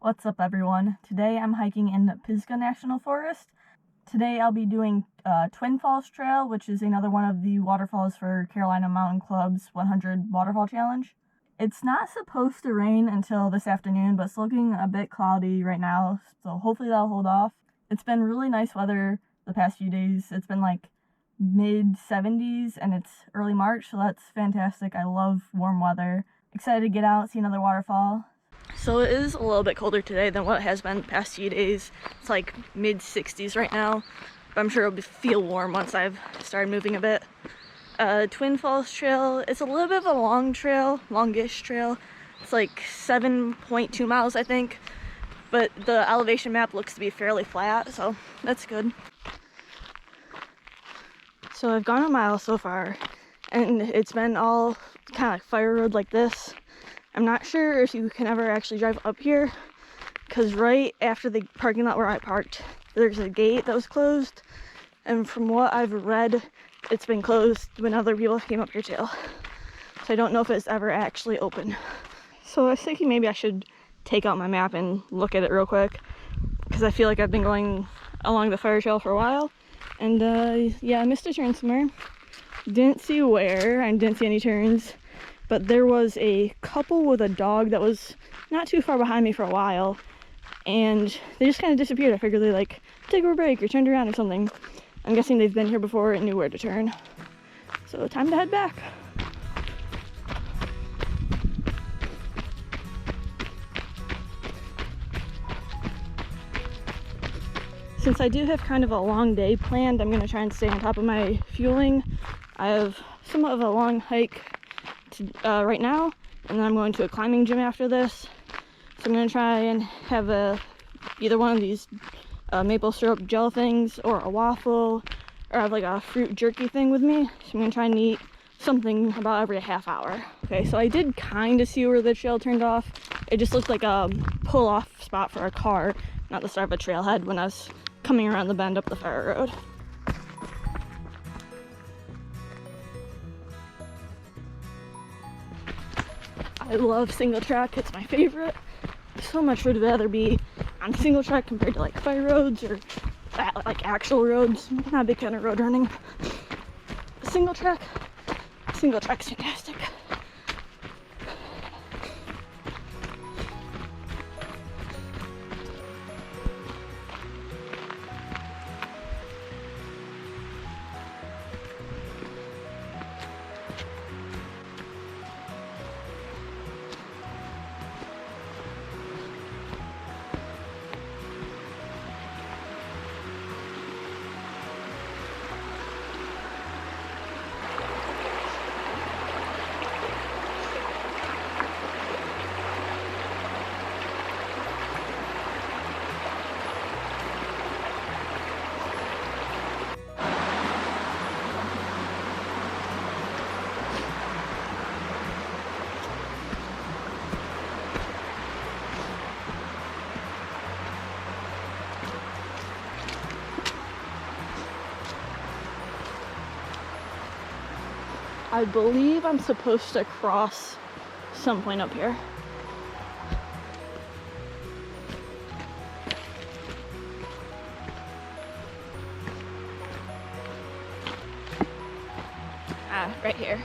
What's up, everyone? Today I'm hiking in Pisgah National Forest. Today I'll be doing Twin Falls Trail, which is another one of the waterfalls for Carolina Mountain Club's 100 Waterfall Challenge. It's not supposed to rain until this afternoon, but it's looking a bit cloudy right now, so hopefully that'll hold off. It's been really nice weather the past few days. It's been like mid-70s and it's early March, so that's fantastic. I love warm weather. Excited to get out, see another waterfall. So it is a little bit colder today than what it has been the past few days. It's like mid-60s right now, but I'm sure it'll feel warm once I've started moving a bit. Twin Falls Trail, it's a little bit of a long trail, longish trail. It's like 7.2 miles, I think, but the elevation map looks to be fairly flat, so that's good. So I've gone a mile so far, and it's been all kind of like fire road like this. I'm not sure if you can ever actually drive up here, because right after the parking lot where I parked, there's a gate that was closed, and from what I've read, it's been closed when other people came up here too. So I don't know if it's ever actually open. So I was thinking maybe I should take out my map and look at it real quick, because I feel like I've been going along the fire trail for a while, and yeah, I missed a turn somewhere. Didn't see where, and didn't see any turns. But there was a couple with a dog that was not too far behind me for a while, and they just kind of disappeared. I figured they like took a break or turned around or something. I'm guessing they've been here before and knew where to turn. So time to head back. Since I do have kind of a long day planned, I'm going to try and stay on top of my fueling. I have somewhat of a long hike right now, and then I'm going to a climbing gym after this, so I'm going to try and have either one of these maple syrup gel things or a waffle, or have like a fruit jerky thing with me. So I'm going to try and eat something about every half hour. Okay, so I did kind of see where the trail turned off. It just looked like a pull-off spot for a car, not the start of a trailhead, when I was coming around the bend up the fire road. I love single track, it's my favorite. So much would rather be on single track compared to like fire roads or like actual roads. I'm not a big fan of road running. Single track's fantastic. I believe I'm supposed to cross some point up here. Right here.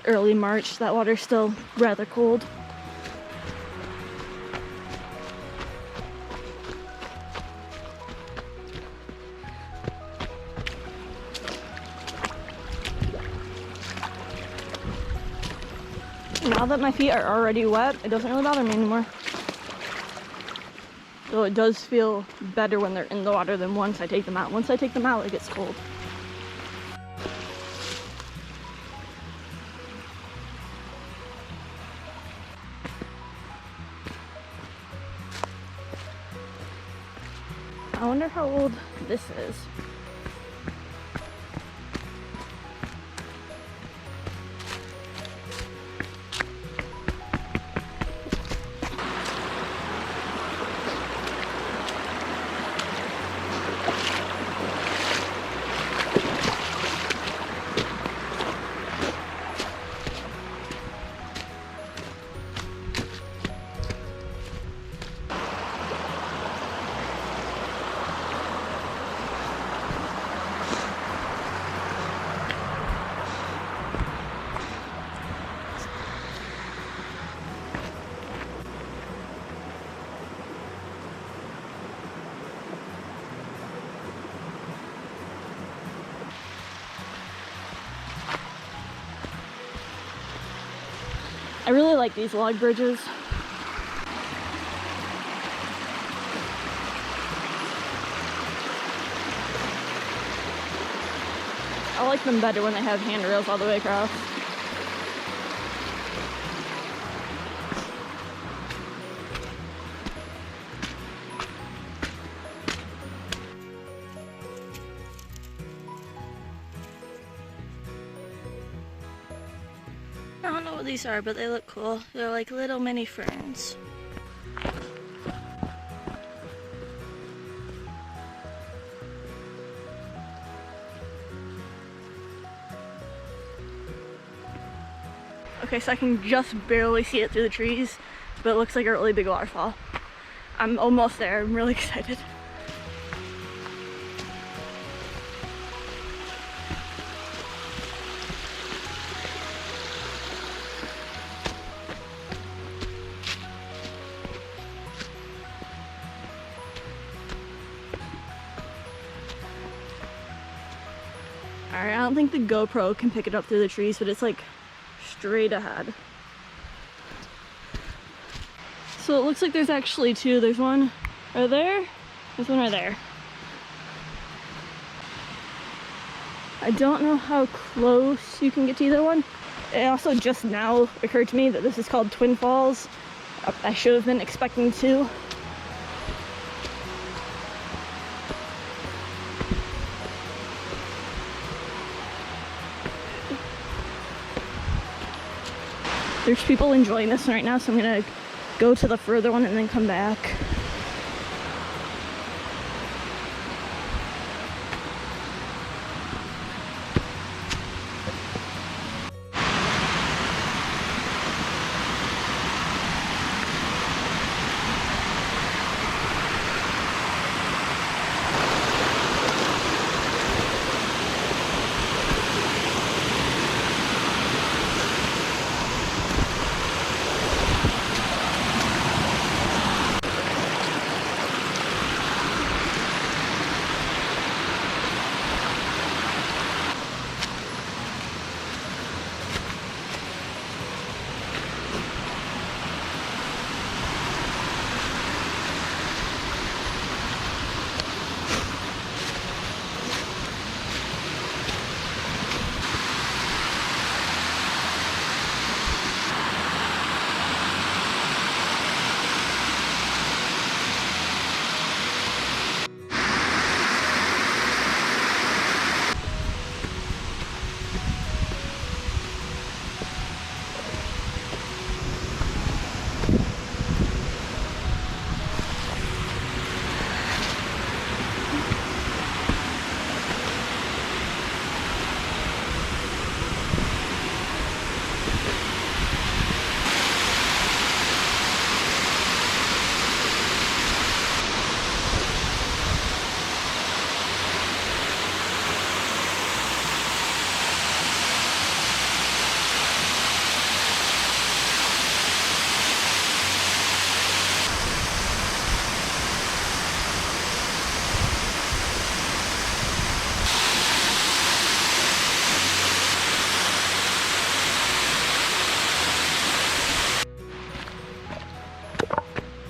early March. That water's still rather cold. Now that my feet are already wet, it doesn't really bother me anymore. Though it does feel better when they're in the water than once I take them out. Once I take them out, it gets cold. I wonder how old this is. I really like these log bridges. I like them better when they have handrails all the way across. I don't know what these are, but they look cool. They're like little mini ferns. Okay, so I can just barely see it through the trees, but it looks like a really big waterfall. I'm almost there. I'm really excited. Alright, I don't think the GoPro can pick it up through the trees, but it's like straight ahead. So it looks like there's actually two. There's one right there, there's one right there. I don't know how close you can get to either one. It also just now occurred to me that this is called Twin Falls. I should have been expecting two. There's people enjoying this right now, so I'm gonna go to the further one and then come back.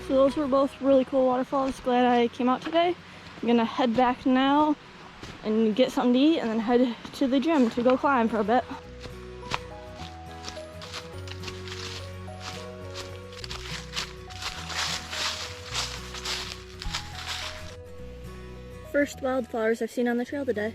So those were both really cool waterfalls. Glad I came out today. I'm gonna head back now and get something to eat and then head to the gym to go climb for a bit. First wildflowers I've seen on the trail today.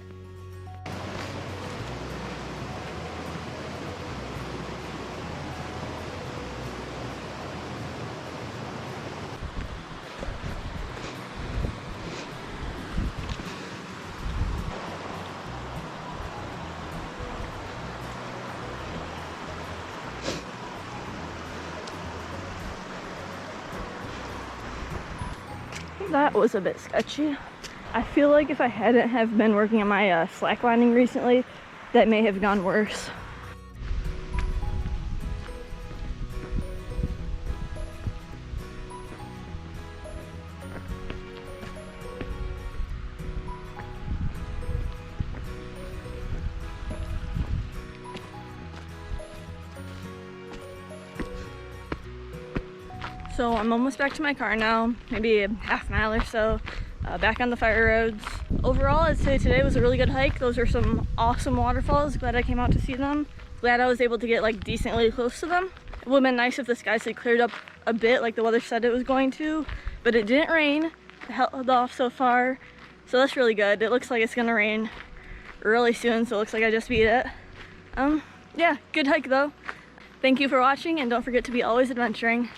That was a bit sketchy. I feel like if I hadn't have been working on my slacklining recently, that may have gone worse. So I'm almost back to my car now, maybe a half mile or so, back on the fire roads. Overall, I'd say today was a really good hike. Those are some awesome waterfalls. Glad I came out to see them. Glad I was able to get like decently close to them. It would have been nice if the skies had cleared up a bit like the weather said it was going to, but it didn't rain. It held off so far, so that's really good. It looks like it's gonna rain really soon, so it looks like I just beat it. Yeah, good hike though. Thank you for watching, and don't forget to be always adventuring.